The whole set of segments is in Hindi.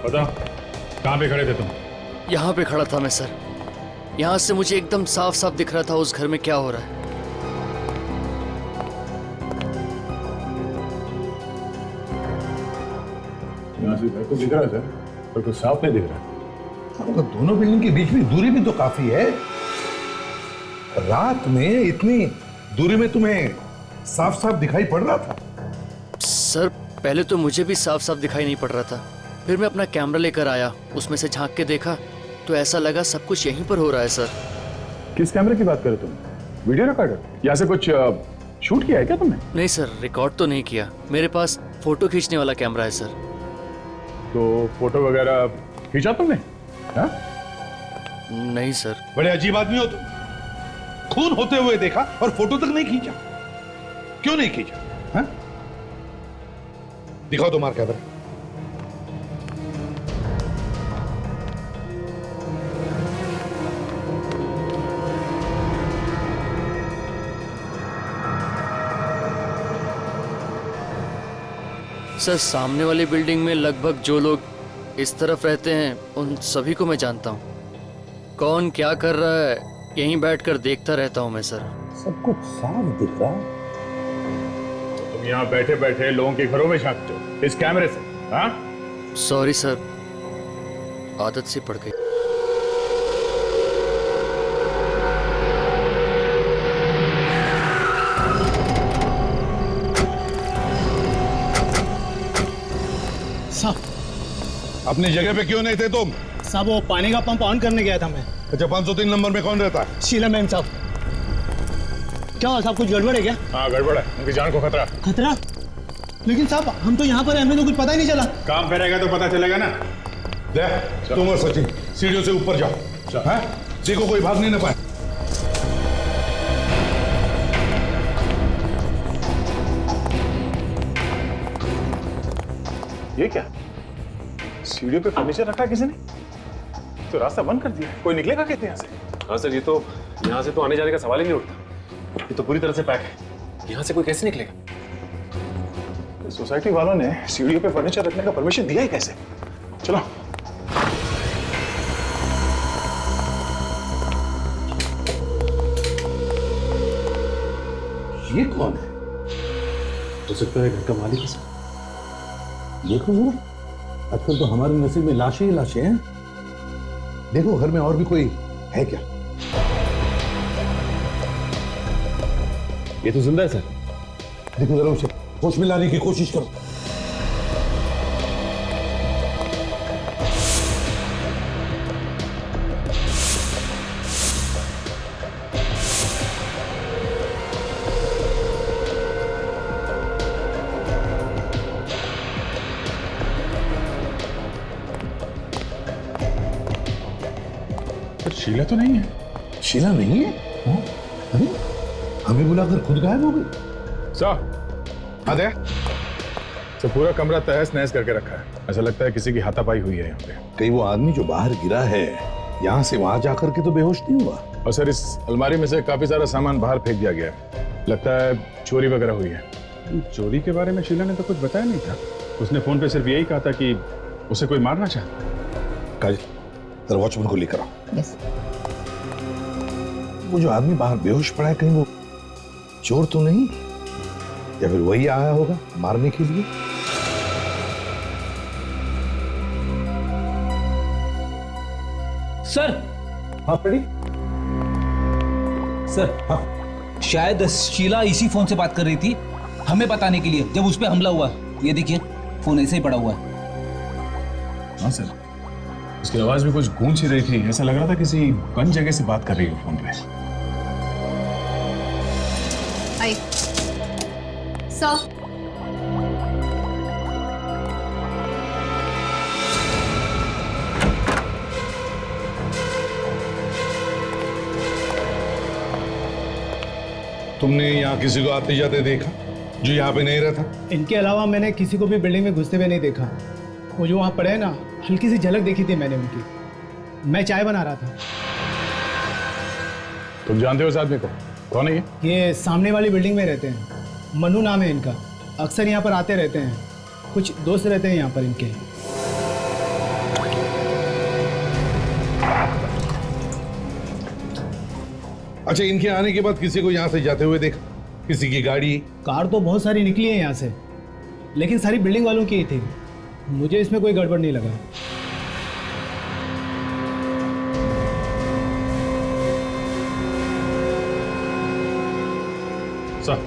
बताओ, कहाँ पे खड़े थे तुम? यहाँ पे खड़ा था मैं सर। यहाँ से मुझे एकदम साफ साफ दिख रहा था उस घर में क्या हो रहा है। यहाँ से घर को दिख रहा है सर, पर कुछ साफ नहीं दिख रहा। तो दोनों बिल्डिंग के बीच में दूरी भी तो काफी है। रात में इतनी दूरी में तुम्हें साफ साफ दिखाई पड़ रहा था? सर पहले तो मुझे भी साफ साफ दिखाई नहीं पड़ रहा था, फिर मैं अपना कैमरा लेकर आया, उसमें से झांक के देखा तो ऐसा लगा सब कुछ यहीं पर हो रहा है सर। किस कैमरे की बात कर रहे तुम? Video recorder? यहाँ से कुछ शूट किया है क्या तुमने? नहीं सर, रिकॉर्ड तो नहीं किया, मेरे पास फोटो खींचने वाला कैमरा है सर। तो फोटो वगैरह खींचा तुमने? हाँ? नहीं सर। बड़े अजीब आदमी हो तुम। खून होते हुए देखा और फोटो तक नहीं खींचा। क्यों नहीं खींचा? हाँ? दिखाओ तुम्हारा कैमरा। सर सामने वाली बिल्डिंग में लगभग जो लोग इस तरफ रहते हैं उन सभी को मैं जानता हूँ। कौन क्या कर रहा है यहीं बैठकर देखता रहता हूँ मैं सर। सब कुछ साफ दिख रहा है। तुम यहाँ बैठे बैठे लोगों के घरों में झांकते हो इस कैमरे से? हाँ? सॉरी सर, आदत सी पड़ गई। साहब, अपनी जगह पे क्यों नहीं थे तुम? साहब वो पानी का पंप ऑन करने गया था मैं। अच्छा, 503 नंबर में कौन रहता है? शीला मैम साहब। क्या हुआ साहब, कुछ गड़बड़ है क्या? हाँ गड़बड़ है, उनकी जान को खतरा। खतरा? लेकिन साहब हम तो यहाँ पर हैं, हमें तो कुछ पता ही नहीं चला। काम पे रहेगा तो पता चलेगा ना। देख तुम और सचिन सीढ़ियों से ऊपर जाओ। हाँ? देखो कोई भाग नहीं ना पाए। ये क्या? सीढ़ियों पे फर्नीचर रखा है किसी ने? तो रास्ता बंद कर दिया है। कोई निकलेगा कैसे यहाँ से? हाँ सर, ये तो यहाँ से तो आने जाने का सवाल ही नहीं उठता। ये तो पूरी तरह से पैक है, यहाँ से कोई कैसे निकलेगा? सोसाइटी वालों ने सीढ़ियों पे फर्नीचर रखने का परमिशन दिया ही कैसे? चलो। ये कौन है? हो सकता है घर का मालिक है सर। देखो जरा, आजकल तो हमारे नसीब में लाशें ही लाशें हैं। देखो घर में और भी कोई है क्या? ये तो जिंदा है सर। देखो जरा उसे होश में लाने की कोशिश करो। शीला तो नहीं है। शीला नहीं है? हाँ? अरे हमें बुलाकर खुद गायब हो गई। अरे तो पूरा कमरा तहस नहस करके रखा है। ऐसा लगता है किसी की हाथापाई हुई है यहाँ पे। कहीं वो आदमी जो बाहर गिरा है यहाँ से वहां जाकर के तो बेहोश नहीं हुआ? और सर इस अलमारी में से काफी सारा सामान बाहर फेंक दिया गया है। लगता है चोरी वगैरह हुई है। चोरी के बारे में शीला ने तो कुछ बताया नहीं था। उसने फोन पे सिर्फ यही कहा था कि उसे कोई मारना चाहता। काजल, जरा वॉचमैन को लेकर आओ। यस। वो जो आदमी बाहर बेहोश पड़ा है, कहीं वो चोर तो नहीं, या फिर वही आया होगा मारने के लिए? सर। हाँ पड़ी। सर हाँ। शायद शीला इसी फोन से बात कर रही थी हमें बताने के लिए जब उस पे हमला हुआ। ये देखिए फोन ऐसे ही पड़ा हुआ है। हाँ सर, उसकी आवाज भी कुछ गूंज ही रही थी। ऐसा लग रहा था किसी बंद जगह से बात कर रही है फोन पे। आई सर, तुमने यहाँ किसी को आते जाते देखा जो यहाँ पे नहीं रहता? इनके अलावा मैंने किसी को भी बिल्डिंग में घुसते हुए नहीं देखा। वो जो वहाँ पड़े हैं ना, हल्की सी झलक देखी थी मैंने उनकी। मैं चाय बना रहा था। तुम जानते हो इस आदमी को? कौन है ये? ये सामने वाली बिल्डिंग में रहते हैं, मनु नाम है इनका। अक्सर यहाँ पर आते रहते हैं, कुछ दोस्त रहते हैं यहाँ पर इनके। अच्छा, इनके आने के बाद किसी को यहाँ से जाते हुए देखा? किसी की गाड़ी? कार तो बहुत सारी निकली है यहाँ से, लेकिन सारी बिल्डिंग वालों की ही थी। मुझे इसमें कोई गड़बड़ नहीं लगा। सर,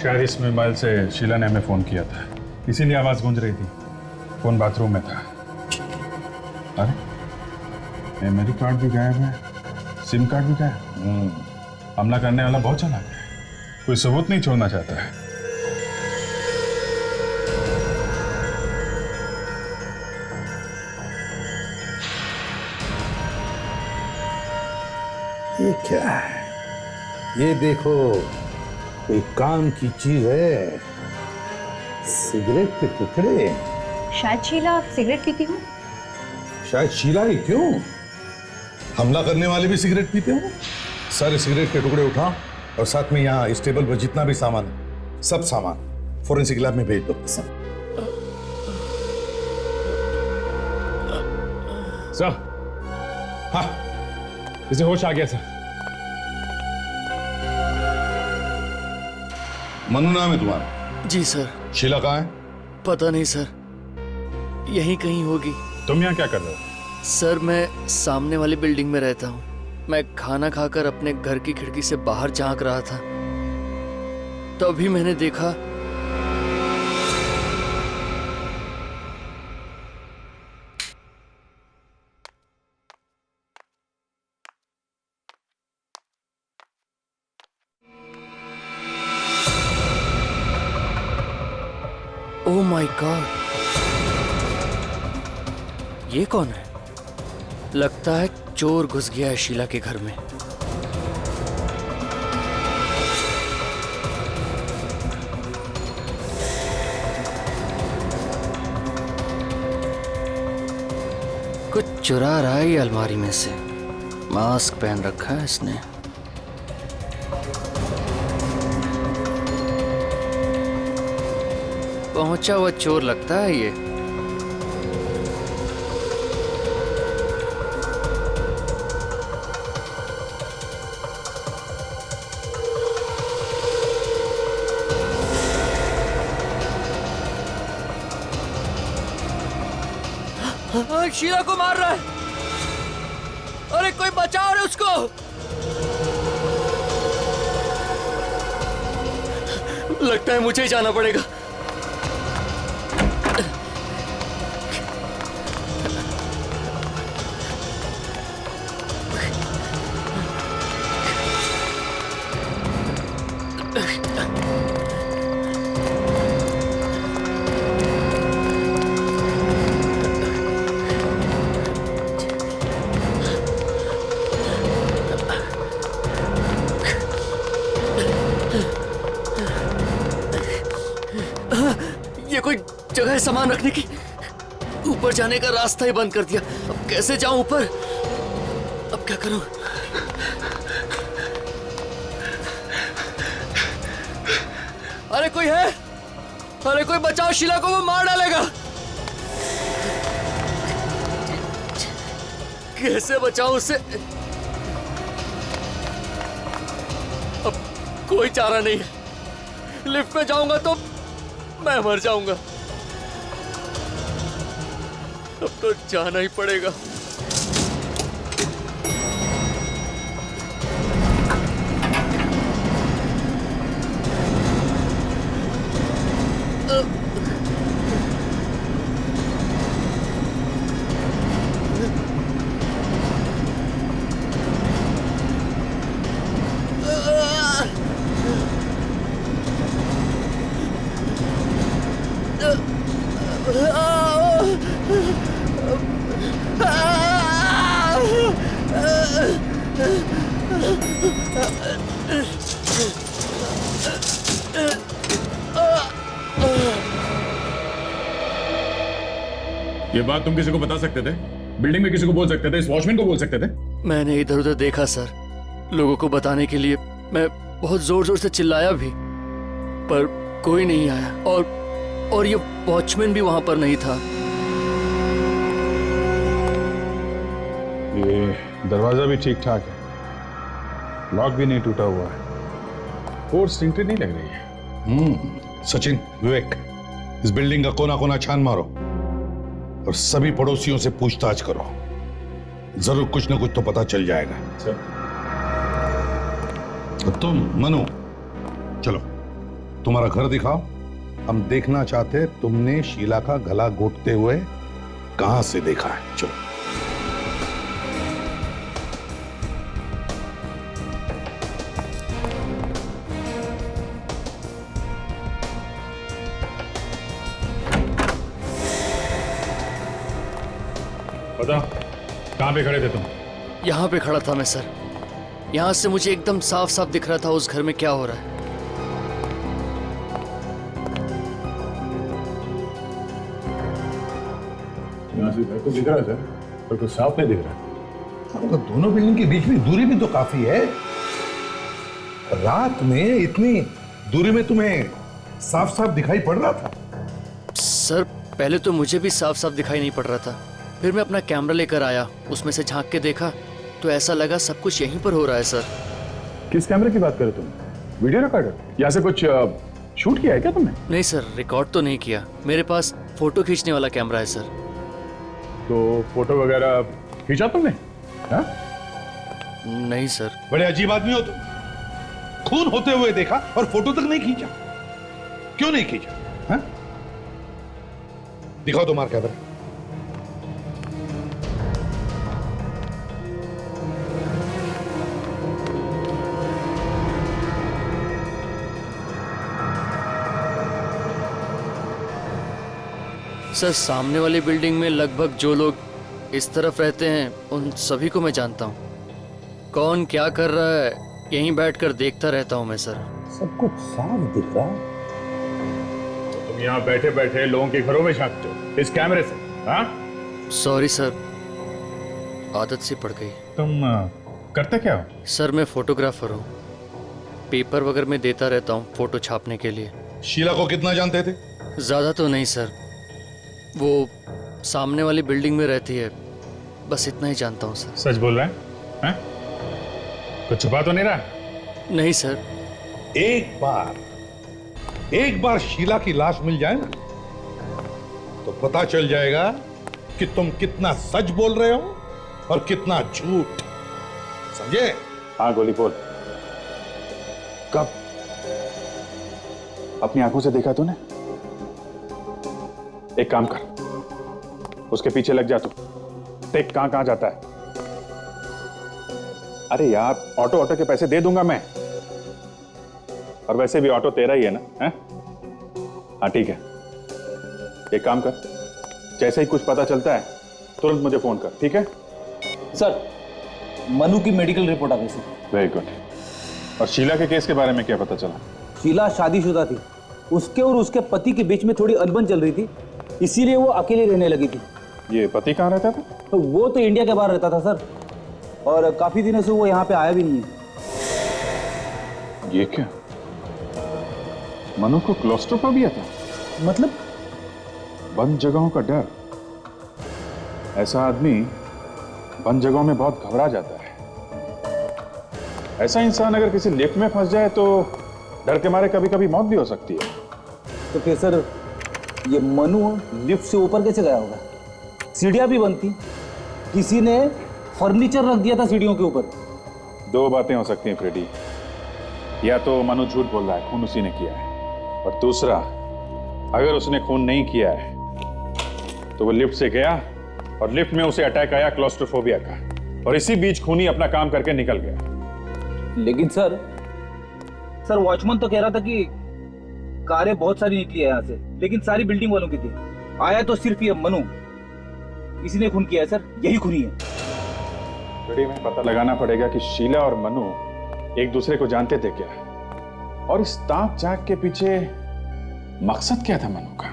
शायद इस मोबाइल से शीला ने हमें फोन किया था, इसीलिए आवाज गूंज रही थी। फोन बाथरूम में था। अरे, मेमोरी कार्ड भी गायब है, सिम कार्ड भी गायब। हमला करने वाला बहुत चालाक है, कोई सबूत नहीं छोड़ना चाहता है। ये क्या है? ये देखो, कोई काम की चीज है। सिगरेट के टुकड़े। शायद शीला सिगरेट पीती हूँ। शायद शीला ही क्यों, हमला करने वाले भी सिगरेट पीते हो। सारे सिगरेट के टुकड़े उठा और साथ में यहाँ इस टेबल पर जितना भी सामान है, सब सामान फोरेंसिक लैब में भेज दो। सर, हाँ, इसे होश आ गया सर। मनु नाम है तुम्हारा? जी सर। शीला कहाँ है? पता नहीं सर, यहीं कहीं होगी। तुम यहाँ क्या कर रहे हो? सर, मैं सामने वाली बिल्डिंग में रहता हूँ। मैं खाना खाकर अपने घर की खिड़की से बाहर झांक रहा था, तभी मैंने देखा ओह माय गॉड, ये कौन है? लगता है चोर घुस गया है शीला के घर में। कुछ चुरा रहा है ये अलमारी में से। मास्क पहन रखा है इसने। पहुंचा हुआ चोर लगता है ये। शीला को मार रहा है। अरे कोई बचाओ रे उसको। लगता है मुझे ही जाना पड़ेगा। ये कोई जगह है सामान रखने की? ऊपर जाने का रास्ता ही बंद कर दिया। अब कैसे जाऊं ऊपर? अब क्या करूं? अरे कोई है? अरे कोई बचाओ, शीला को वो मार डालेगा। कैसे बचाऊं उसे? अब कोई चारा नहीं है। लिफ्ट में जाऊंगा तो मैं मर जाऊंगा। अब तो जाना ही पड़ेगा। ये बात तुम किसी को बता सकते थे? बिल्डिंग में किसी को बोल सकते थे? इस वॉचमैन को बोल सकते थे? मैंने इधर उधर देखा सर, लोगों को बताने के लिए मैं बहुत जोर जोर से चिल्लाया भी, पर कोई नहीं आया। और ये वॉचमैन भी वहां पर नहीं था। ये दरवाजा भी ठीक ठाक है, लॉक भी नहीं टूटा हुआ है, फोर्स एंट्री नहीं लग रही है। सचिन, विवेक, इस बिल्डिंग का कोना कोना छान मारो और सभी पड़ोसियों से पूछताछ करो। जरूर कुछ ना कुछ तो पता चल जाएगा। और तुम मनु, चलो तुम्हारा घर दिखाओ। हम देखना चाहते हैं तुमने शीला का गला घोटते हुए कहां से देखा है। चलो। बताओ कहां पे खड़े थे तुम? यहाँ पे खड़ा था मैं सर। यहाँ से मुझे एकदम साफ साफ दिख रहा था उस घर में क्या हो रहा है। यहाँ से घर को दिख रहा है सर, पर कुछ साफ नहीं दिख रहा। तो दोनों बिल्डिंग के बीच में दूरी भी तो काफी है। रात में इतनी दूरी में तुम्हें साफ साफ दिखाई पड़ रहा था? सर पहले तो मुझे भी साफ साफ दिखाई नहीं पड़ रहा था, फिर मैं अपना कैमरा लेकर आया, उसमें से झांक के देखा तो ऐसा लगा सब कुछ यहीं पर हो रहा है सर। किस कैमरे की बात कर रहे हो तुम? Video recorder? यहाँ से कुछ शूट किया है क्या तुमने? नहीं सर, रिकॉर्ड तो नहीं किया, मेरे पास फोटो खींचने वाला कैमरा है सर। तो फोटो वगैरह खींचा तुमने? हाँ? नहीं सर। बड़े अजीब आदमी हो तुम। खून होते हुए देखा और फोटो तक नहीं खींचा। क्यों नहीं खींचा? हाँ? दिखाओ तुम्हारा कैमरा। सर सामने वाली बिल्डिंग में लगभग जो लोग इस तरफ रहते हैं उन सभी को मैं जानता हूँ। कौन क्या कर रहा है यहीं बैठकर देखता रहता हूँ मैं सर। सब कुछ साफ दिख रहा है। तुम यहाँ बैठे बैठे लोगों के घरों में झांकते हो इस कैमरे से? हाँ? सॉरी सर, आदत सी पड़ गई। तुम करते क्या हो? सर मैं फोटोग्राफर हूँ, पेपर वगैरह में देता रहता हूँ फोटो छापने के लिए। शीला को कितना जानते थे? ज़्यादा तो नहीं सर, वो सामने वाली बिल्डिंग में रहती है, बस इतना ही जानता हूँ सर। सच बोल रहे हैं? हैं? कुछ छुपा तो नहीं रहा? नहीं सर। एक बार शीला की लाश मिल जाए ना तो पता चल जाएगा कि तुम कितना सच बोल रहे हो और कितना झूठ। समझे? हाँ गोली बोल। कब? अपनी आंखों से देखा तूने? एक काम कर, उसके पीछे लग जा तू। देख कहां कहां जाता है। अरे यार ऑटो के पैसे दे दूंगा मैं, और वैसे भी ऑटो तेरा ही है ना? हैं? हाँ ठीक है, एक काम कर, जैसे ही कुछ पता चलता है तुरंत मुझे फोन कर, ठीक है? सर मनु की मेडिकल रिपोर्ट आ गई सर। Very good. और शीला के केस के बारे में क्या पता चला? शीला शादीशुदा थी, उसके और उसके पति के बीच में थोड़ी अनबन चल रही थी, इसीलिए वो अकेले रहने लगी थी। ये पति कहाँ रहता था? तो वो तो इंडिया के बाहर रहता था सर, और काफी दिनों से वो यहाँ पे आया भी नहीं है। ये क्या? मनु को क्लॉस्ट्रोफोबिया था? मतलब? बंद जगहों का डर। ऐसा आदमी बंद जगहों में बहुत घबरा जाता है। ऐसा इंसान अगर किसी लिफ्ट में फंस जाए तो डर के मारे कभी कभी मौत भी हो सकती है। तो फिर सर ये मनु लिफ्ट से ऊपर कैसे गया होगा? सीढ़ियां भी बंद थी, किसी ने फर्नीचर रख दिया था सीढ़ियों के ऊपर। दो बातें हो सकती हैं फ्रेडी, या तो मनु झूठ बोल रहा है, खून उसी ने किया है, और दूसरा अगर उसने खून नहीं किया है तो वो लिफ्ट से गया और लिफ्ट में उसे अटैक आया क्लॉस्ट्रोफोबिया का, और इसी बीच खूनी अपना काम करके निकल गया। लेकिन सर वॉचमैन तो कह रहा था कि कारें बहुत सारी निकली है यहाँ से, लेकिन सारी बिल्डिंग वालों की थी। आया तो सिर्फ ये मनु, इसी ने खून किया है सर, यही खूनी है। फ्रेडी में पता लगाना पड़ेगा कि शीला और मनु एक दूसरे को जानते थे क्या, और इस ताक झांक के पीछे मकसद क्या था मनु का।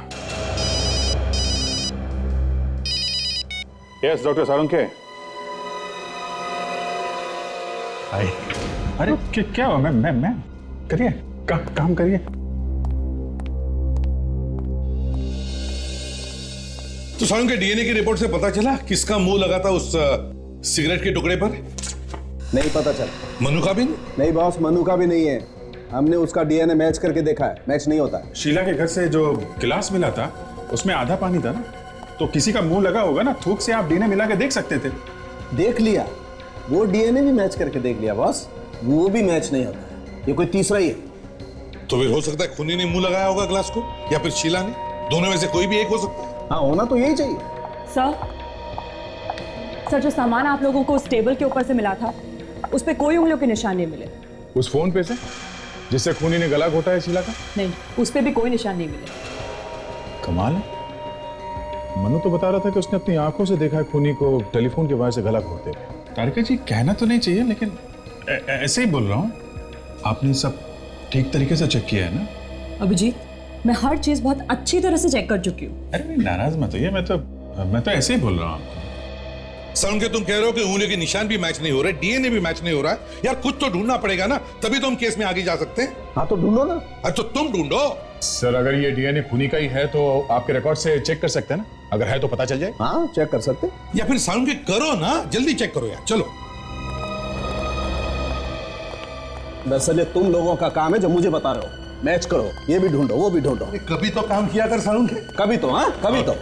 यस डॉक्टर सारुंके। अरे क्या हुआ? मैं करिए, काम करिए। तो सारुंके, डीएनए की रिपोर्ट से पता चला किसका मुंह लगा था उस सिगरेट के टुकड़े पर नहीं पता चल। मनु का भी नहीं बॉस, मनु का भी नहीं है। हमने उसका डीएनए मैच करके देखा है, मैच नहीं होता है। शीला के घर से जो गिलास मिला था उसमें आधा पानी था ना, तो किसी का मुंह लगा होगा ना, थूक से आप डीएनए मिला के देख सकते थे। देख लिया, वो डीएनए भी मैच करके देख लिया बॉस, वो भी मैच नहीं होता है। ये कोई तीसरा ही है। तो फिर हो सकता है खूनी ने मुंह लगाया होगा ग्लास को, या फिर शीला ने। दोनों में से कोई भी एक हो सकता है। हाँ, होना तो यही चाहिए। सर जो सामान आप लोगों को उस टेबल के ऊपर से मिला था, उस पे कोई उंगलियों के निशान नहीं मिले। उस फोन पे से जिससे खूनी ने गला घोटा है शीला का? नहीं, उस पे भी कोई निशान नहीं मिले। कमाल है। मनु तो बता रहा था कि उसने अपनी आंखों से देखा है खूनी को टेलीफोन के वजह से गला घोटते हुए। तारिका जी, कहना तो नहीं चाहिए, लेकिन ऐसे ही बोल रहा हूँ। आपने सब ठीक तरीके से चेक किया है ना? अभिजीत, मैं हर चीज बहुत अच्छी तरह से चेक कर चुकी हूँ। अरे नहीं, नाराज मत होइए, मैं तो ऐसे ही बोल रहा हूँ आपको। सुन के तुम कह रहे हो कि उंगलियों के निशान भी मैच नहीं हो रहे, डीएनए भी मैच नहीं हो रहा है। यार कुछ तो ढूंढना पड़ेगा ना, तभी तो हम केस में आगे जा सकते हैं। हाँ तो ढूंढो ना। अरे तो तुम ढूंढो। सर, अगर ये डीएनए खूनी का ही है तो आपके रिकॉर्ड से चेक कर सकते हैं ना? अगर है तो पता चल जाए। हाँ, चेक कर सकते। या फिर साउंड के करो ना, जल्दी चेक करो यार, चलो। दरअसल ये तुम लोगों का काम है जो मुझे बता रहे हो। मैच करो, ये भी ढूंढो, वो भी ढूंढो। कभी तो काम किया कर साउंड के। कभी तो, हाँ कभी तो।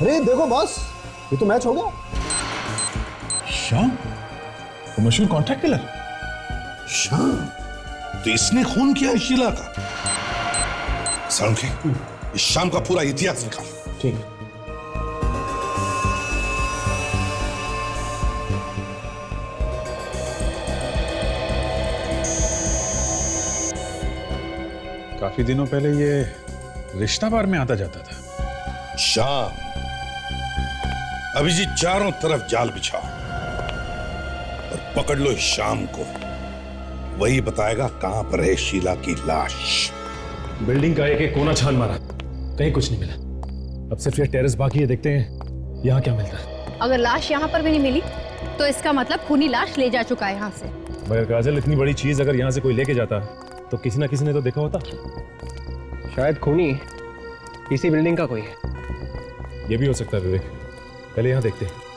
अरे देखो बॉस, ये तो मैच हो गया। श्याम, वो मशहूर कॉन्ट्रैक्ट किलर श्याम, तो इसने खून किया है शीला का। साउंड के इस शाम का पूरा इतिहास निकाल। ठीक है। काफी दिनों पहले ये रिश्ता बार में आता जाता था। शाम, अभिजीत चारों तरफ जाल बिछाओ और पकड़ लो इस शाम को। वही बताएगा कहां पर है शीला की लाश। बिल्डिंग का एक एक कोना छान मारा, कहीं कुछ नहीं मिला। अब सिर्फ ये टेरेस बाकी है, देखते हैं यहाँ क्या मिलता है। अगर लाश यहाँ पर भी नहीं मिली तो इसका मतलब खूनी लाश ले जा चुका है यहाँ से। मगर काजल, इतनी बड़ी चीज अगर यहाँ से कोई लेके जाता तो किसी ना किसी ने तो देखा होता। शायद खूनी इसी बिल्डिंग का कोई है। ये भी हो सकता है विवेक, पहले यहाँ देखते हैं।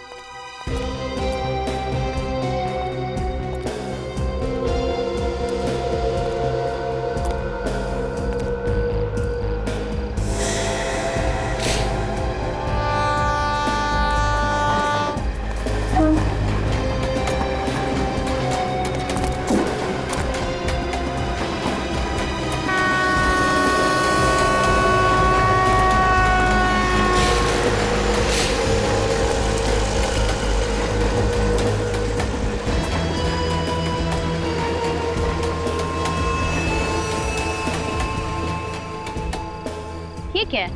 ये क्या है?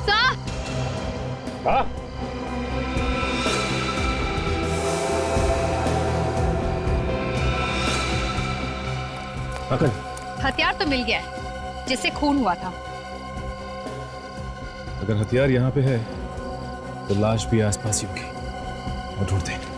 सर! हाँ? हथियार तो मिल गया है जिससे खून हुआ था। अगर हथियार यहाँ पे है तो लाश भी आसपास ही होगी। और ढूंढते हैं।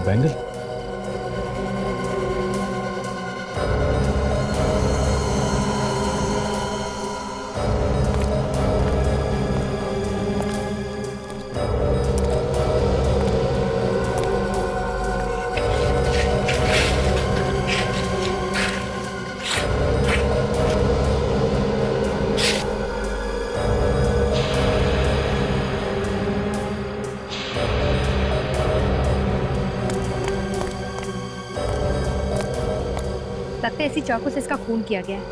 बैंगल, लगता है इसी चाकू से इसका खून किया गया है।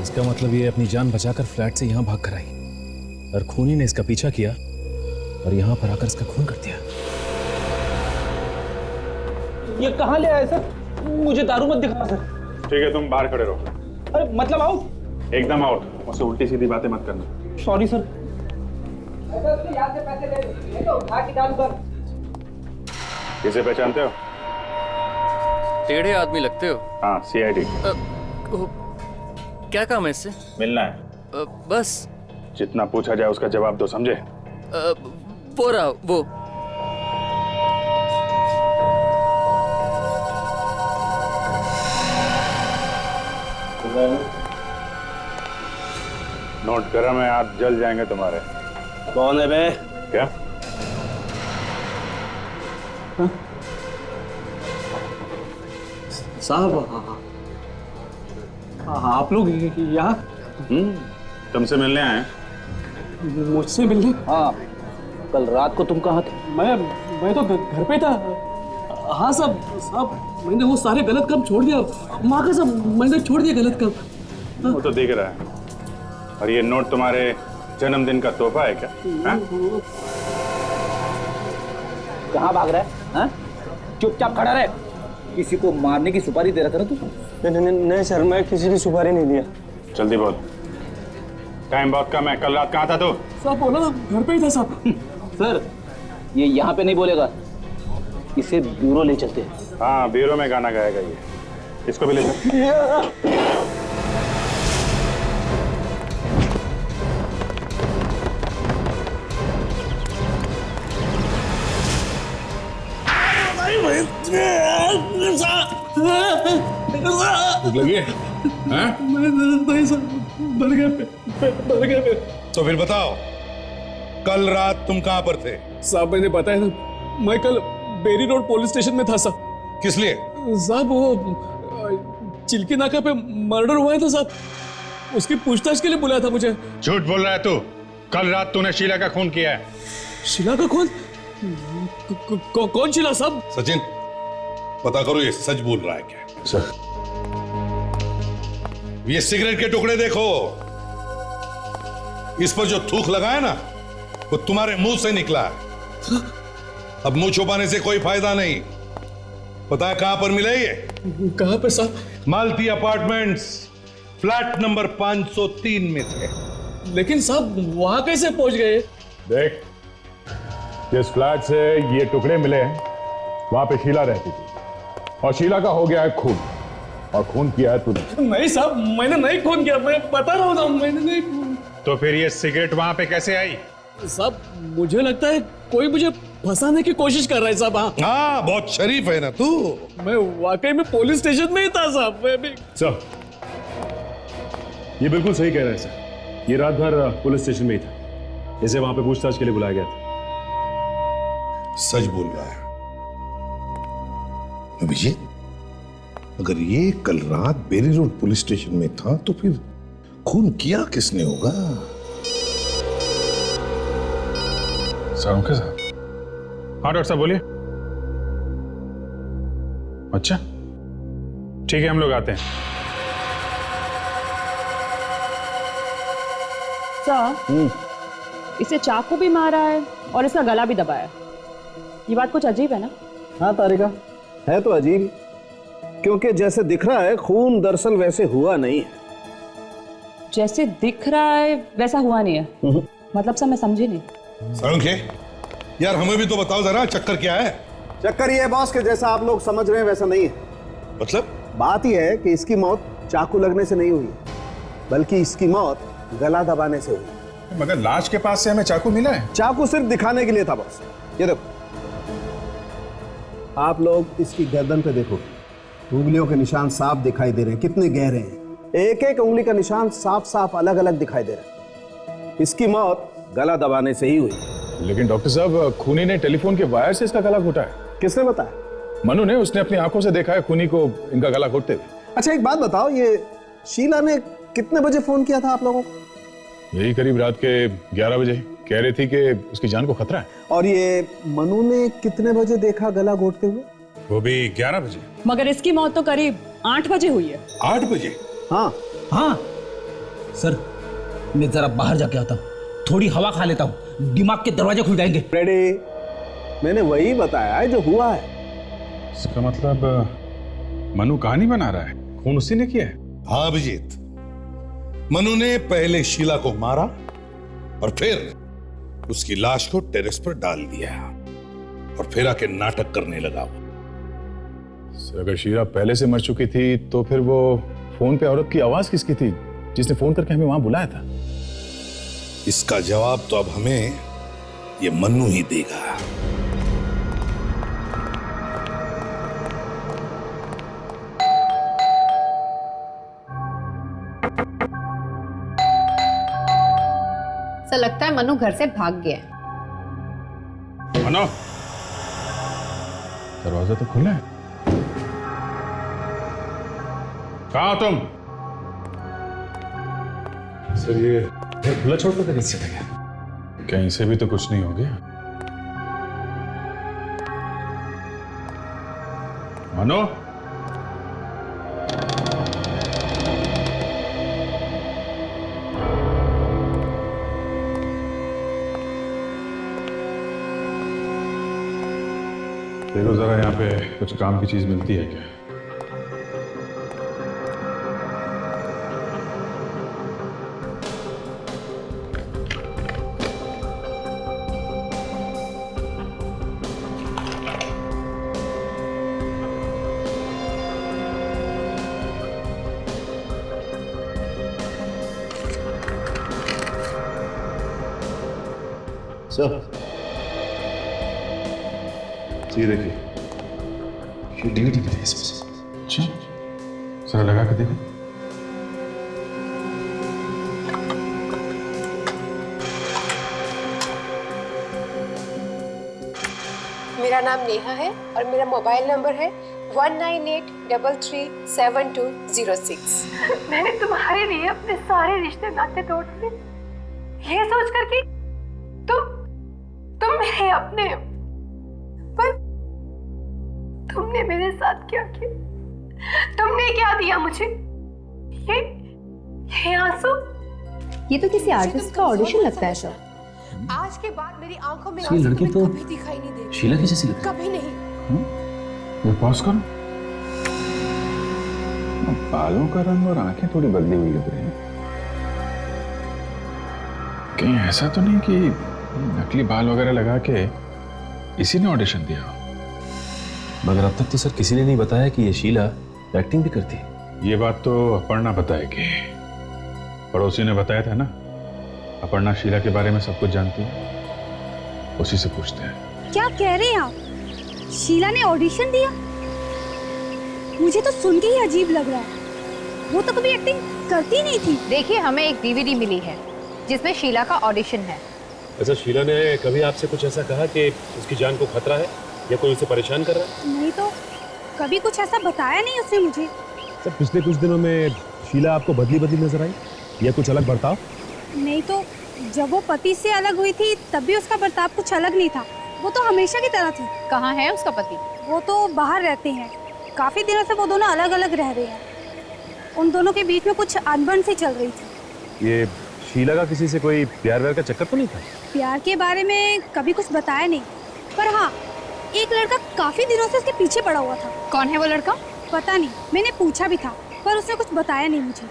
इसका मतलब ये अपनी जान बचाकर फ्लैट से यहाँ भाग कर आई और खूनी ने इसका पीछा किया और यहाँ पर आकर इसका खून कर दिया। ये कहाँ ले आए सर? मुझे दारू मत दिखा सर। ठीक है, तुम बाहर खड़े रहो। अरे मतलब आउट? एकदम आउट। मुझसे उल्टी सीधी बातें मत करना। Sorry sir. किसे पहचानते हो? टेढ़े आदमी लगते हो। हाँ, CID। क्या काम है इससे? मिलना है। बस। जितना पूछा जाए उसका जवाब दो, समझे? वो रहा वो। नोट गरम है, हाथ जल जाएंगे तुम्हारे। कौन है बे? क्या? साहब आप लोग यहाँ? तुमसे मिलने आए? मुझसे मिलने? हाँ, कल रात को तुम कहाँ थे? मैं तो घर पे था। हाँ साहब मैंने वो सारे गलत काम छोड़ दिया। माँ का सब मैंने छोड़ दिया गलत काम। वो तो दिख रहा है। और ये नोट तुम्हारे जन्मदिन का तोहफा है क्या? कहाँ भाग रहा है? हाँ? चुपचाप खड़ा रहे। किसी को मारने की सुपारी दे रहा था ना तू? नहीं सर, मैं किसी की सुपारी नहीं दिया। जल्दी बोल, टाइम बहुत कम है। कल रात कहाँ था तू? साहब बोला ना, घर पे ही था साहब। सर ये यहाँ पे नहीं बोलेगा, इसे ब्यूरो ले चलते हैं। हाँ, ब्यूरो में गाना गाएगा ये। इसको भी ले चल। भूख लगी है? तो फिर बताओ, कल रात तुम कहां पर थे? साहब मैंने बताया ना, मैं कल बेरी रोड पुलिस स्टेशन में था साहब। किस लिए? साहब वो चिल्की नाका पे मर्डर हुआ है था साहब, उसकी पूछताछ के लिए बुलाया था मुझे। झूठ बोल रहा है तू। कल रात तूने शीला का खून किया है। शीला का खून? कौन शीला साहब? सचिन, पता करो ये सच बोल रहा है क्या। सर, ये सिगरेट के टुकड़े देखो, इस पर जो थूक लगा है ना, वो तुम्हारे मुंह से निकला है। अब मुंह छुपाने से कोई फायदा नहीं। पता है कहां पर मिला ये? कहां पे साहब? मालती अपार्टमेंट्स, फ्लैट नंबर 503 में थे। लेकिन साहब वहां कैसे पहुंच गए? देख, जिस फ्लैट से ये टुकड़े मिले हैं वहां पे शीला रहती थी, और शीला का हो गया है खून, और खून किया है तूने। नहीं साहब, मैंने नहीं खून किया, मैं बता रहा हूँ, मैंने नहीं खून। तो फिर ये सिगरेट वहां पे कैसे आई? साहब मुझे लगता है कोई मुझे फंसाने की कोशिश कर रहा है साहब। हाँ, बहुत शरीफ है ना तू। मैं वाकई में पुलिस स्टेशन में ही था साहब। मैं भी सर, ये बिल्कुल सही कह रहे हैं सर। ये रात भर पुलिस स्टेशन में ही था, इसे वहां पे पूछताछ के लिए बुलाया गया था। सच बोल रहा है अभिजीत। अगर ये कल रात बेरी रोड पुलिस स्टेशन में था तो फिर खून किया किसने होगा? साहब के साथ? हाँ डॉक्टर साहब बोलिए। अच्छा ठीक है, हम लोग आते हैं। सर, इसे चाकू भी मारा है और इसका गला भी दबाया है। ये बात कुछ अजीब है ना? हाँ तारिका, है तो अजीब, क्योंकि जैसे दिख रहा है खून दरअसल वैसे हुआ नहीं है। जैसे दिख रहा है वैसा हुआ नहीं है? मतलब सर मैं समझी नहीं। सरुखे, यार हमें भी तो बताओ जरा, चक्कर क्या है? चक्कर ये है बॉस कि जैसा आप लोग समझ रहे हैं वैसा नहीं है। मतलब? बात यह है कि इसकी मौत चाकू लगने से नहीं हुई, बल्कि इसकी मौत गला दबाने से हुई। मगर लाश के पास से हमें चाकू मिला है। चाकू सिर्फ दिखाने के लिए था बॉस। ये देखो, आप लोग इसकी गर्दन पे देखो, उंगलियों के निशान साफ दिखाई दे रहे हैं, कितने गहरे हैं। एक एक उंगली का निशान साफ साफ अलग अलग दिखाई दे रहा है। इसकी मौत गला दबाने से ही हुई। लेकिन डॉक्टर साहब, खूनी ने टेलीफोन के वायर से इसका गला घोटा है। किसने बताया? मनु ने, उसने अपनी आंखों से देखा है खूनी को इनका गला घोटते हुए। अच्छा एक बात बताओ, ये शीला ने कितने बजे फोन किया था आप लोगों को? यही करीब रात के 11 बजे। कह रही थी कि उसकी जान को खतरा है। और ये मनु ने कितने बजे देखा गला घोटते हुए? वो भी 11 बजे। मगर इसकी मौत तो करीब 8 बजे हुई है। 8 बजे? हाँ हाँ सर, मैं जरा बाहर जाके आता हूँ, थोड़ी हवा खा लेता हूँ, दिमाग के दरवाजे खुल जाएंगे। रेडी, मैंने वही बताया है जो हुआ है। इसका मतलब मनु कहानी बना रहा है, खून उसी ने किया है। हाँ अभिजीत, मनु ने पहले शीला को मारा और फिर उसकी लाश को टेरेस पर डाल दिया और फिर आके नाटक करने लगा। सर, अगर शीला पहले से मर चुकी थी तो फिर वो फोन पे औरत की आवाज किसकी थी जिसने फोन करके हमें वहां बुलाया था? इसका जवाब तो अब हमें ये मन्नू ही देगा। ऐसा लगता है मनु घर से भाग गया है। मनु, दरवाजा तो खुला है। कहाँ हो तुम? सर, ये घर खुला छोड़ कर कैसे चले गए? कहीं से भी तो कुछ नहीं हो गया। मनु, देखो जरा यहाँ पे कुछ काम की चीज मिलती है क्या? सर, ये देखिए, ये डीवीडी भी है इसमें। अच्छा, जरा लगा के देखो। मेरा नाम नेहा है और मेरा मोबाइल नंबर है 1983372006। मैंने तुम्हारे लिए अपने सारे रिश्ते नाते तोड़ दिए, ये सोच कर कि तुम मेरे अपने हो। पर तुमने मेरे साथ क्या किया? तुमने क्या दिया मुझे? ये आंसू? ये तो किसी आर्टिस्ट का ऑडिशन लगता है सर। आज के बाद मेरी आंखों में ये आंसू लड़की तो कभी दिखाई नहीं देगी। शीला की जैसी लगती है। कभी नहीं। ये पॉज करो। बालों का रंग और आंखें थोड़ी बदली हुई लग रही हैं। कहीं ऐसा तो नहीं कि नकली बाल वगैरह लगा के इसी ने ऑडिशन दिया हो? मगर अब तक तो सर किसी ने नहीं बताया कि ये शीला एक्टिंग भी करती है। ये बात तो अपर्णा बताएगी। पड़ोसी ने बताया था ना, अपर्णा शीला के बारे में सब कुछ जानती है, उसी से पूछते हैं। क्या कह रहे हैं आप? शीला ने ऑडिशन दिया? मुझे तो सुन के ही अजीब लग रहा है। वो तो कभी एक्टिंग करती नहीं थी। देखिए, हमें एक डीवीडी मिली है जिसमें शीला का ऑडिशन है। अच्छा, शीला ने कभी आपसे कुछ ऐसा कहा कि उसकी जान को खतरा है या कोई उसे परेशान कर रहा है? नहीं तो कभी कुछ ऐसा बताया नहीं उसने मुझे। सर, पिछले कुछ दिनों में शीला आपको बदली बदली नजर आई या कुछ अलग बर्ताव? नहीं तो जब वो पति से अलग हुई थी तब भी उसका बर्ताव कुछ अलग नहीं था। वो तो हमेशा की तरह थी। कहाँ है उसका पति? वो तो बाहर रहते हैं। काफी दिनों से वो दोनों अलग अलग रह रहे हैं। उन दोनों के बीच में कुछ अनबन सी चल रही थी। ये शीला का किसी से कोई प्यार व्यार का चक्कर तो नहीं था? प्यार के बारे में कभी कुछ बताया नहीं, पर हाँ, एक लड़का काफी दिनों से उसके पीछे पड़ा हुआ था। कौन है वो लड़का? पता नहीं, मैंने पूछा भी था पर उसने कुछ बताया नहीं मुझे।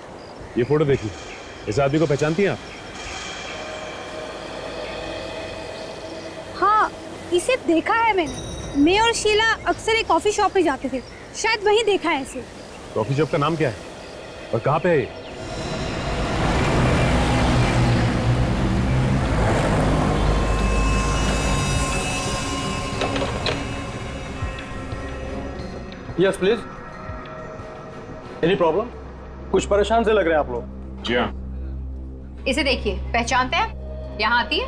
ये फोटो देखिए, इस आदमी को पहचानती हैं आप? हाँ, इसे देखा है मैंने। मैं और शीला अक्सर एक कॉफी शॉप में जाते थे, शायद वहीं देखा है इसे। कॉफी शॉप का नाम क्या है और कहाँ पे है ये? Yes please. Any problem? कुछ परेशान से लग रहे हैं आप लोग। जी हाँ। इसे देखिए, पहचानते हैं? यहाँ आती है?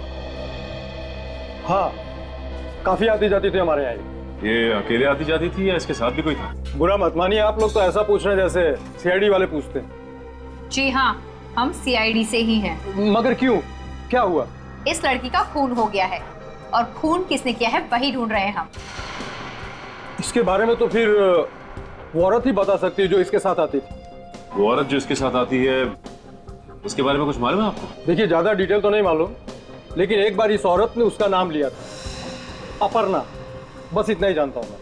हाँ, काफी आती जाती थी हमारे यहाँ। ये अकेले आती जाती थी या इसके साथ भी कोई था? बुरा मत मानिए, आप लोग तो ऐसा पूछ रहे हैं जैसे सीआईडी वाले पूछते हैं। जी हाँ, हम सीआईडी से ही हैं। मगर क्यों, क्या हुआ? इस लड़की का खून हो गया है और खून किसने किया है वही ढूंढ रहे हैं हम। इसके बारे में तो फिर वो औरत ही बता सकती है जो इसके साथ आती थी। वो औरत जो इसके साथ आती है, उसके बारे में कुछ मालूम है आपको? देखिए, ज्यादा डिटेल तो नहीं मालूम, लेकिन एक बार इस औरत ने उसका नाम लिया था, अपर्णा। बस इतना ही जानता हूँ मैं।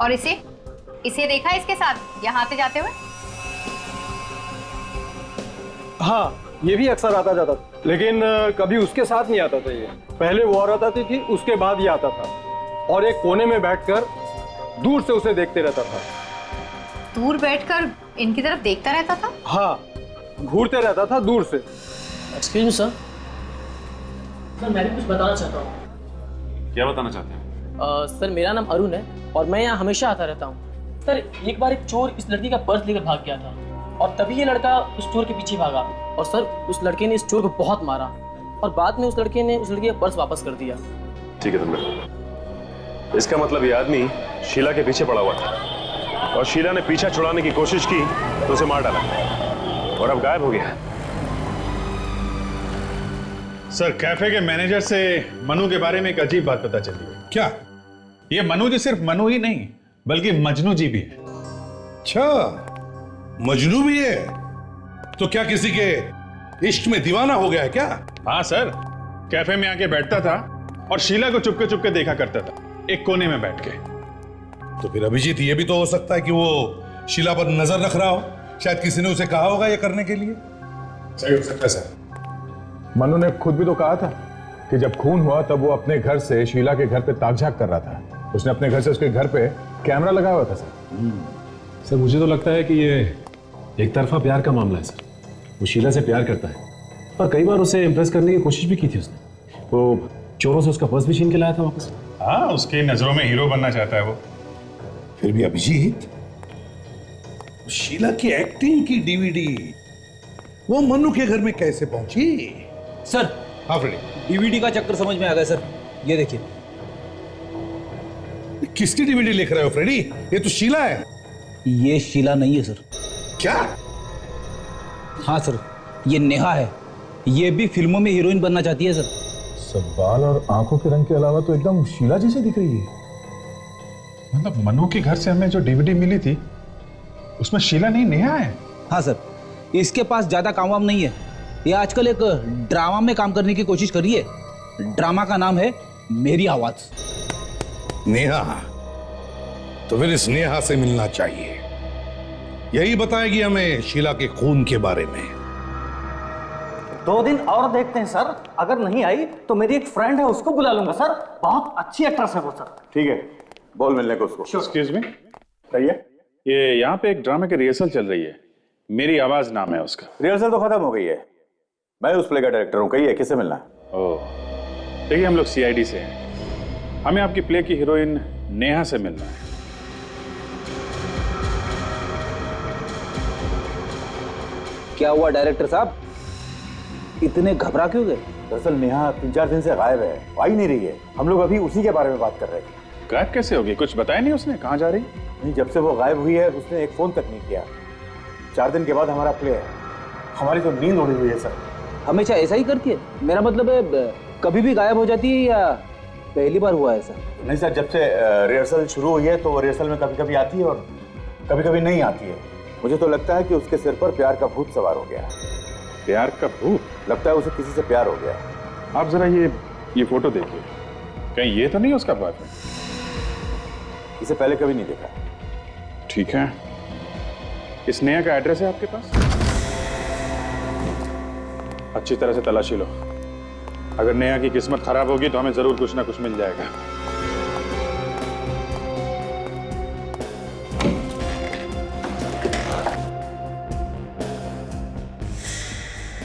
और इसे देखा इसके साथ यहाँ आते जाते हुए? हाँ, ये भी अक्सर आता जाता था, लेकिन कभी उसके साथ नहीं आता था। ये पहले वो औरत आती थी, उसके बाद ये आता था, और एक कोने में बैठकर दूर से उसे देखते रहता था। दूर बैठकर इनकी तरफ देखता रहता था? हाँ, घूरते रहता था दूर से। एक्सक्यूज मी सर, मैं भी कुछ बताना चाहता हूँ। क्या बताना चाहते हैं? सर मेरा नाम अरुण है और मैं यहाँ हमेशा आता रहता हूँ। सर एक बार एक चोर इस लड़की का पर्स लेकर भाग गया था और तभी ये लड़का उस चोर के पीछे भागा और सर उस लड़के ने इस चोर को बहुत मारा और बाद में उस लड़के ने उस लड़की का पर्स वापस कर दिया। ठीक है तुमने, इसका मतलब ये आदमी शीला के पीछे पड़ा हुआ था और शीला ने पीछा छुड़ाने की कोशिश की तो उसे मार डाला और अब गायब हो गया। सर, कैफे के मैनेजर से मनु के बारे में एक अजीब बात पता चली है। क्या? ये मनु जी सिर्फ मनु ही नहीं बल्कि मजनू जी भी है। अच्छा, मजनू भी है? तो क्या किसी के इश्क में दीवाना हो गया है क्या? हाँ सर, कैफे में आके बैठता था और शीला को चुपके चुपके देखा करता था, एक कोने में बैठ के। तो फिर अभिजीत, ये भी तो हो सकता है कि वो शीला पर नजर रख रहा हो। शायद किसी ने उसे कहा होगा ये करने के लिए। सही हो सकता है सर। मनु ने खुद भी तो कहा था कि जब खून हुआ तब वो अपने घर से शीला के घर पे ताक-झाक कर रहा था। उसने अपने घर से उसके घर पे कैमरा लगाया हुआ था सर। सर मुझे तो लगता है कि ये एक तरफा प्यार का मामला है सर। वो शीला से प्यार करता है और कई बार उसे इम्प्रेस करने की कोशिश भी की थी उसने। वो चोरों से उसका पर्स भी छीन के लाया था वापस। हाँ, उसकी नजरों में हीरो बनना चाहता है वो। फिर भी अभिजीत, शीला की एक्टिंग की डीवीडी वो मनु के घर में कैसे पहुंची? सर, हाँ फ्रेडी, डीवीडी का चक्कर समझ में आ गया सर। ये देखिए। किसकी डीवीडी लिख रहे हो फ्रेडी? ये तो शीला है। ये शीला नहीं है सर। क्या? हाँ सर, ये नेहा है। ये भी फिल्मों में हीरोइन बनना चाहती है सर। सब बाल और आंखों के रंग के अलावा तो एकदम शीला जैसे दिख रही है। मतलब मनु के घर से हमें जो डीवीडी मिली थी उसमें शीला नहीं, नेहा है। हाँ सर, इसके पास ज्यादा काम वाम नहीं है। ये आजकल एक ड्रामा में काम करने की कोशिश कर रही है। ड्रामा का नाम है मेरी आवाज। नेहा? तो फिर इस नेहा से मिलना चाहिए। यही बताएगी हमें शीला के खून के बारे में। 2 दिन और देखते हैं सर, अगर नहीं आई तो मेरी एक फ्रेंड है उसको बुला लूंगा सर। बहुत अच्छी एक्ट्रेस है वो सर। ठीक है, बोल मिलने को उसको। एक्सक्यूज मी, सही है। ये यहाँ पे एक ड्रामे की रिहर्सल चल रही है, मेरी आवाज नाम है उसका। रिहर्सल तो खत्म हो गई है, मैं उस प्ले का डायरेक्टर हूँ। कहिए किससे मिलना है? ओह, देखिए हम लोग सीआईडी से हैं, हमें आपकी प्ले की हीरोइन नेहा से मिलना है। क्या हुआ डायरेक्टर साहब, इतने घबरा क्यों गए? दरअसल नेहा 3-4 दिन से गायब है, आ ही नहीं रही है। हम लोग अभी उसी के बारे में बात कर रहे थे। गायब कैसे होगी? कुछ बताया नहीं उसने, कहाँ जा रही? नहीं, जब से वो गायब हुई है उसने एक फोन तक नहीं किया। 4 दिन के बाद हमारा प्ले है। हमारी तो नींद उड़ी हुई है सर। हमेशा ऐसा ही करती है? मेरा मतलब है कभी भी गायब हो जाती है या पहली बार हुआ है ऐसा? नहीं सर, जब से रिहर्सल शुरू हुई है तो रिहर्सल में कभी कभी आती है और कभी कभी नहीं आती है। मुझे तो लगता है कि उसके सिर पर प्यार का भूत सवार हो गया। प्यार का भूत? लगता है उसे किसी से प्यार हो गया। आप जरा ये फोटो देखिए, कहीं ये तो नहीं उसका बॉयफ्रेंड? इसे पहले कभी नहीं देखा। ठीक है, इस नेहा का एड्रेस है आपके पास? अच्छी तरह से तलाशी लो। अगर नेहा की किस्मत खराब होगी तो हमें जरूर कुछ ना कुछ मिल जाएगा।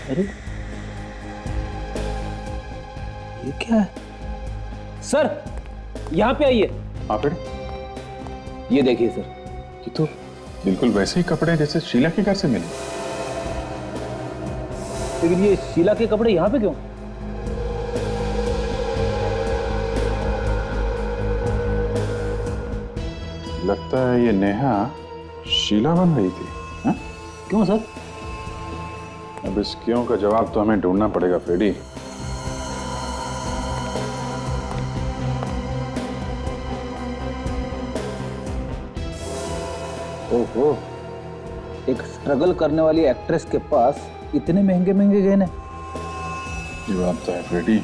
अरे ये क्या है? सर यहाँ पे आइए। हाँ फिर? ये देखिए सर, ये तो बिल्कुल वैसे ही कपड़े जैसे शीला के घर से मिले। लेकिन ये शीला के कपड़े यहाँ पे क्यों? लगता है ये नेहा शीला बन रही थी। हा? क्यों सर? अब इस क्यों का जवाब तो हमें ढूंढना पड़ेगा फ्रेडी। ओहो, एक स्ट्रगल करने वाली एक्ट्रेस के पास इतने महंगे महंगे गहने। ये बात तो है फ्रेडी,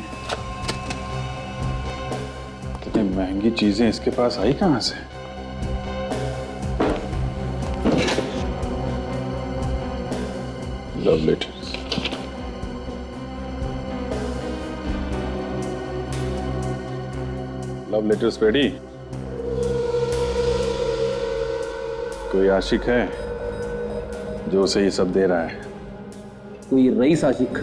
इतनी महंगी चीजें इसके पास आई कहां से? Love letters. लव लेटर्स पेडी। कोई आशिक है जो उसे ये सब दे रहा है? कोई रईस आशिक।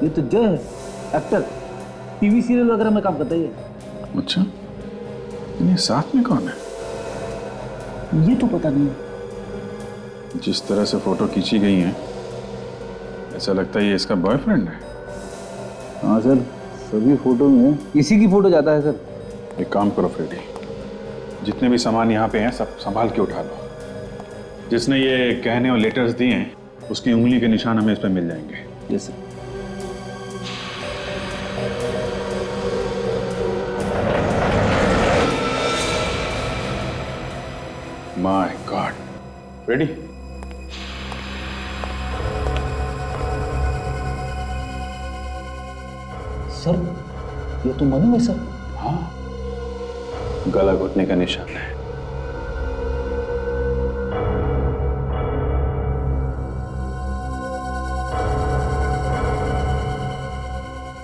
ये तो जय है, एक्टर, टीवी सीरियल वगैरह में काम करता है ये। अच्छा, ये साथ में कौन है? ये तो पता नहीं। जिस तरह से फोटो खींची गई है ऐसा लगता है ये इसका बॉयफ्रेंड है। हाँ सर, सभी फोटो में इसी की फोटो जाता है सर। एक काम करो फ्रेडी, जितने भी सामान यहाँ पे हैं सब संभाल के उठा लो। जिसने ये कहने और लेटर्स दिए हैं उसकी उंगली के निशान हमें इस पर मिल जाएंगे। Yes sir. My God, ready? Sir ये तो मनु है सर। हाँ, गला घुटने का निशान है।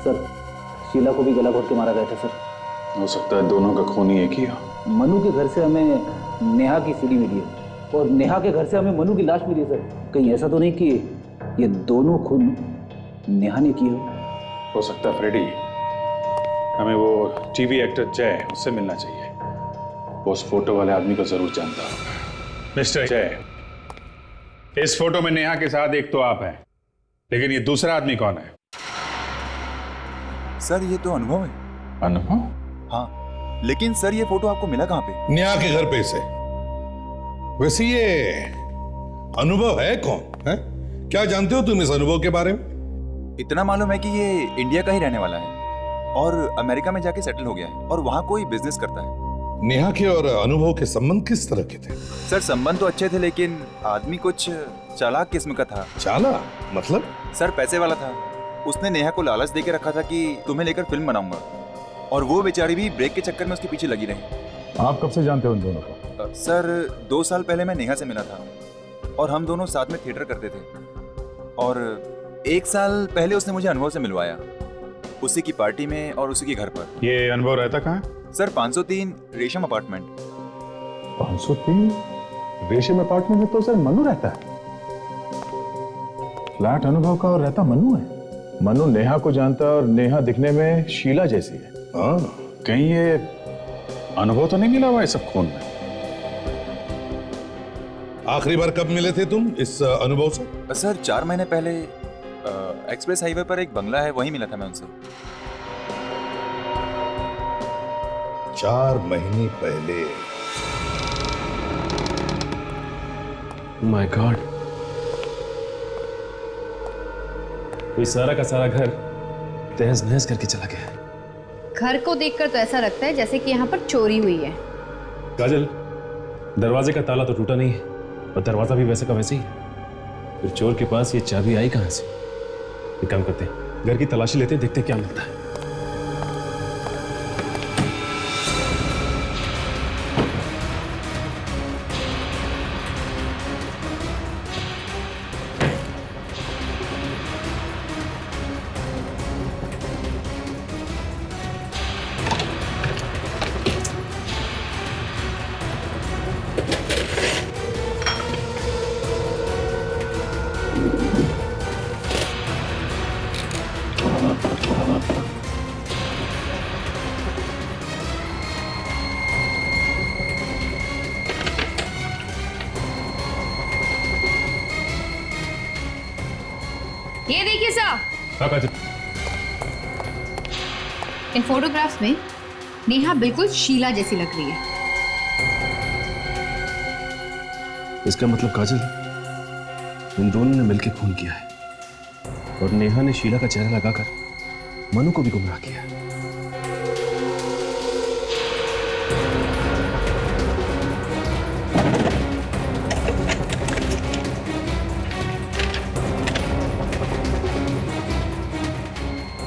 सर शीला को भी गला घोट के मारा गया था सर। हो सकता है दोनों का खून ही एक ही हो। मनु के घर से हमें नेहा की सीडी मिली है और नेहा के घर से हमें मनु की लाश मिली है सर। कहीं ऐसा तो नहीं कि ये दोनों खून नेहा ने किए हो सकता है फ्रेडी, हमें वो टीवी एक्टर जय उससे मिलना चाहिए। वो उस फोटो वाले आदमी को जरूर जानता होगा। मिस्टर जय, इस फोटो में नेहा के साथ एक तो आप हैं, लेकिन ये दूसरा आदमी कौन है? सर ये तो अनुभव है। अनुभव? हाँ, लेकिन सर ये फोटो आपको मिला कहाँ पे? नेहा के घर पे से। वैसे ये अनुभव है कौन है? क्या जानते हो तुम इस अनुभव के बारे में? इतना मालूम है कि ये इंडिया का ही रहने वाला है और अमेरिका में जाके सेटल हो गया है और वहाँ कोई बिजनेस करता है। नेहा के और अनुभव के संबंध किस तरह के थे? सर संबंध तो अच्छे थे लेकिन आदमी कुछ चालाक किस्म का था। चालाक मतलब? सर पैसे वाला था। उसने नेहा को लालच देके रखा था कि तुम्हें लेकर फिल्म बनाऊंगा और वो बेचारी भी ब्रेक के चक्कर में उसके पीछे लगी रही। आप कब से जानते हो उन दोनों को? सर 2 साल पहले मैं नेहा से मिला था और हम दोनों साथ में थिएटर करते थे और 1 साल पहले उसने मुझे अनुभव से मिलवाया, उसी की पार्टी में और उसी के घर पर। ये अनुभव रहता कहाँ? सर 503 रेशम अपार्टमेंट। 503 रेशम अपार्टमेंट में तो सर मनु रहता है। फ्लैट अनुभव का और रहता मनु है। मनु नेहा को जानता और नेहा दिखने में शीला जैसी है। हाँ, कहीं ये अनुभव तो नहीं मिला हुआ इस सब खून में? आखिरी बार कब मिले थे तुम इस अनुभव से? सर 4 महीने पहले एक्सप्रेस हाईवे पर एक बंगला है, वहीं मिला था मैं उनसे। 4 महीने पहले? माय गॉड, ये सारा का सारा घर तहस नहस करके चला गया है। घर को देखकर तो ऐसा लगता है जैसे कि यहाँ पर चोरी हुई है। काजल, दरवाजे का ताला तो टूटा नहीं है और दरवाजा भी वैसे का वैसे ही। फिर चोर के पास ये चाबी आई कहां से? एक काम करते हैं, घर की तलाशी लेते हैं, देखते हैं क्या मिलता है। ये देखिए साहब, इन फोटोग्राफ्स में नेहा बिल्कुल शीला जैसी लग रही है। इसका मतलब काजल, इन दोनों ने मिलकर खून किया है और नेहा ने शीला का चेहरा लगाकर मनु को भी गुमराह किया है।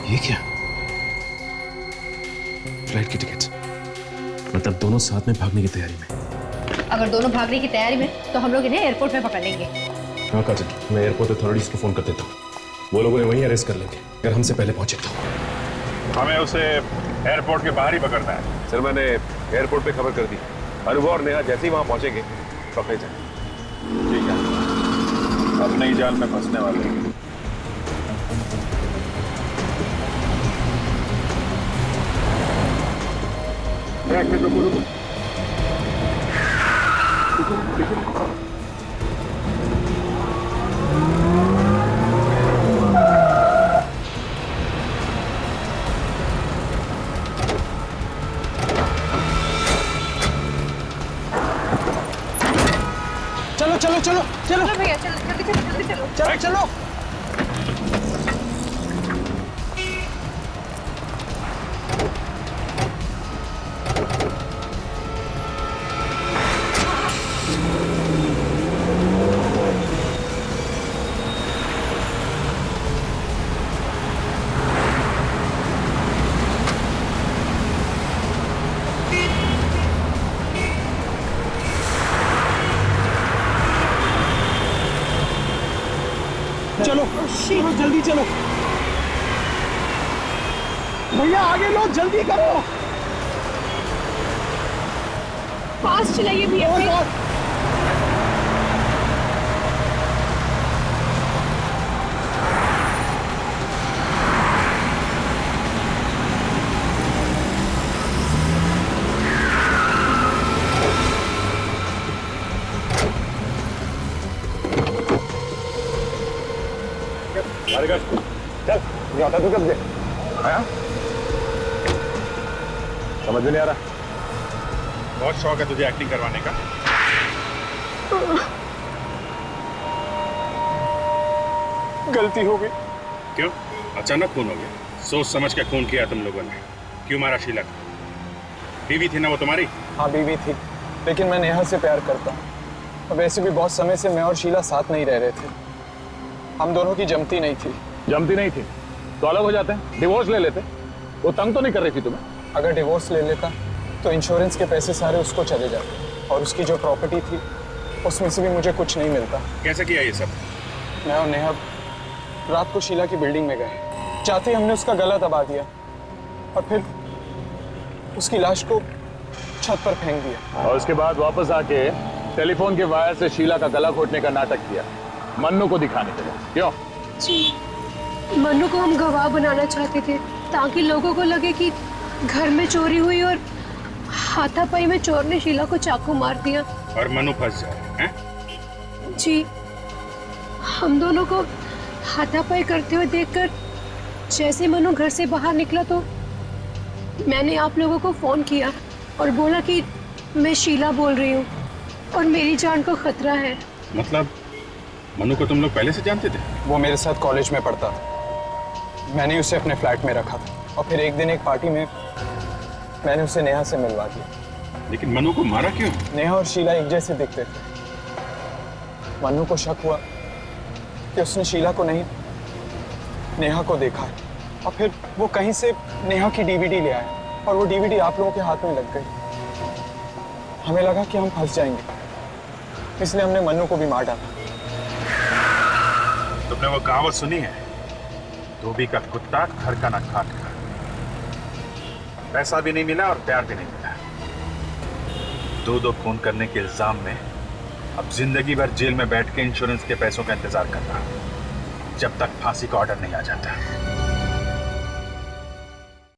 ये क्या? फ्लाइट की टिकट, दोनों साथ में भागने की तैयारी में। अगर दोनों भागने की तैयारी में तो हम लोग इन्हें एयरपोर्ट में पकड़ लेंगे। हाँ काजल, मैं एयरपोर्ट अथॉरिटीज को फोन कर देता हूँ, वो लोग उन्हें वहीं अरेस्ट कर लेंगे अगर हमसे पहले पहुंचे तो। हमें उसे एयरपोर्ट के बाहर ही पकड़ना है। सर मैंने एयरपोर्ट पे खबर कर दी, अनुभव और नेहा जैसे ही वहां पहुंचेंगे पकड़े जाए। ठीक है, अब नई जाल में फंसने वाले हैं। चलो चलो चलो चलो भैया चलो जल्दी चलो जल्दी चलो चलो चलो। चलो चलो जल्दी चलो भैया, आगे लो, जल्दी करो। फास्ट चलाइए भैया। चल आता तू कब दे आया, समझ में नहीं आ रहा। बहुत शौक है तुझे एक्टिंग करवाने का। गलती हो गई। क्यों अचानक खून हो गया? सोच समझ के खून किया तुम लोगों ने। क्यों मारा शीला को? बीवी थी ना वो तुम्हारी? हाँ बीवी थी, लेकिन मैं नेहा से प्यार करता हूँ। और वैसे भी बहुत समय से मैं और शीला साथ नहीं रह रहे थे। हम दोनों की जमती नहीं थी। जमती नहीं थी तो अलग हो जाते हैं, डिवोर्स ले लेते। वो तंग तो नहीं कर रही थी तुम्हें? अगर डिवोर्स ले लेता तो इंश्योरेंस के पैसे सारे उसको चले जाते और उसकी जो प्रॉपर्टी थी उसमें से भी मुझे कुछ नहीं मिलता। कैसे किया ये सब? मैं और नेहा रात को शीला की बिल्डिंग में गए, चाहते हमने उसका गला दबा दिया और फिर उसकी लाश को छत पर फेंक दिया। और उसके बाद वापस आके टेलीफोन के वायर से शीला का गला घोटने का नाटक किया, मन्नू को दिखाने के लिए। क्यों? जी, मन्नू को हम गवाह बनाना चाहते थे ताकि लोगों को लगे कि घर में चोरी हुई और हाथापाई में चोर ने शीला को चाकू मार दिया और मन्नू फंस जाए हैं? जी, हम दोनों को हाथापाई करते हुए देखकर जैसे मन्नू घर से बाहर निकला तो मैंने आप लोगों को फोन किया और बोला कि मैं शीला बोल रही हूँ और मेरी जान को खतरा है। मतलब मन्नू को तुम लोग पहले से जानते थे? वो मेरे साथ कॉलेज में पढ़ता था, मैंने उसे अपने फ्लैट में रखा था और फिर एक दिन एक पार्टी में मैंने उसे नेहा से मिलवा दिया। लेकिन मन्नू को मारा क्यों? नेहा और शीला एक जैसे दिखते थे। मन्नू को शक हुआ कि उसने शीला को नहीं नेहा को देखा है और फिर वो कहीं से नेहा की डीवीडी ले आया और वो डीवीडी आप लोगों के हाथ में लग गई। हमें लगा कि हम फंस जाएंगे, इसलिए हमने मन्नू को भी मार डाला। तुमने वो कहावत सुनी है, धोबी का कुत्ता घर का न खाट का। पैसा भी नहीं मिला और प्यार भी नहीं मिला। दो खून करने के इल्जाम में अब जिंदगी भर जेल में बैठ के इंश्योरेंस के पैसों का इंतजार करना, जब तक फांसी का ऑर्डर नहीं आ जाता।